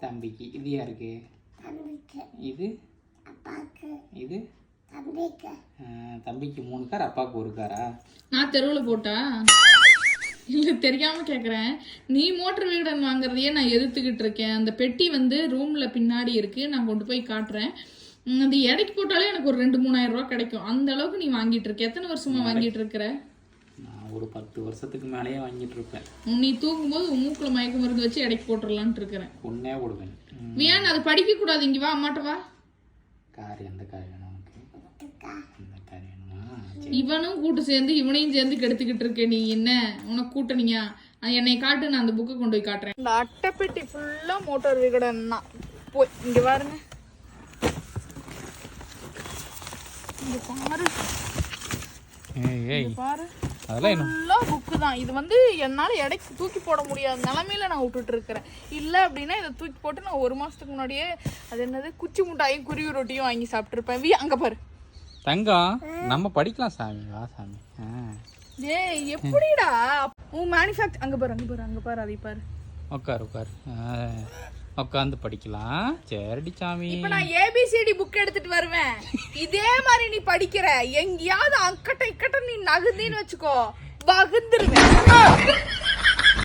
தம்பிக்கு. இது யாருக்கு? இது இது தம்பிக்கு 3 கார், அப்பாவுக்கு 1 காரா? நான் தெருவில் போட்டா இல்லை தெரியாம கேட்குறேன். நீ மோட்டர் வீடன் வாங்குறதையே நான் எதிர்த்துக்கிட்டு இருக்கேன். அந்த பெட்டி வந்து ரூம்ல பின்னாடி இருக்கு, நான் கொண்டு போய் காட்டுறேன். அந்த எடைக்கு போட்டாலே எனக்கு ஒரு 2-3 ரூபா கிடைக்கும். அந்த அளவுக்கு நீ வாங்கிட்டு இருக்க. எத்தனை வருஷமா வாங்கிட்டு இருக்கிற? நான் ஒரு 10 வருஷத்துக்கு மேலேயே வாங்கிட்டு இருப்பேன். நீ தூங்கும்போது மூக்குல மயக்க மருந்து வச்சு எடைக்கு போட்டுடலான்ட்டு இருக்கிறேன். ஒன்னே போடுவேன். ஏன் அது படிக்க கூடாது? இங்க வா, அம்மாட்ட வா. கார் எந்த கார் வேணும் உனக்கு? இந்த கார் வேணுமா? இவனும் கூட்டு சேர்ந்து இவனையும் சேர்ந்து கெடுத்துக்கிட்டு இருக்க. நீ என்ன உனக்கு கூட்டணிங்க? என்னை காட்டு, நான் அந்த புக்கை கொண்டு போய் காட்டுறேன். இந்த அட்டைப்பெட்டி ஃபுல்லா மோட்டார் விகடன் தான். போய் இங்க பாருங்க, இங்க பாரு, பாரு, அதெல்லாம் புக்கு தான். இது வந்து என்னால எடைக்கு தூக்கி போட முடியாத நிலைமையில நான் விட்டுட்டு இருக்கிறேன். இல்ல அப்படின்னா இதை தூக்கி போட்டு நான் 1 மாசத்துக்கு முன்னாடியே அது என்னது குச்சி முட்டாயும் குருவி ரொட்டியும் வாங்கி சாப்பிட்டுருப்பேன். அங்க பாரு தங்கம், நம்ம படிக்கலாம் சாமி. வா சாமி. ஏய் எப்படிடா உன் மேனுஃபேக்சர்? அங்க பாரு, அங்க பாரு, அங்க பாரு, அதை பாரு. உட்காரு உட்காரு, உட்காந்து படிக்கலாம். சரிடி சாமி. இப்ப நான் ஏபிசிடி புக் எடுத்துட்டு வருவேன். இதே மாதிரி நீ படிக்கிற, எங்கேயாவது அக்கட்ட இக்கட்ட நீ நகுந்தின்னு வச்சுக்கோ, வகுந்துருவேன்.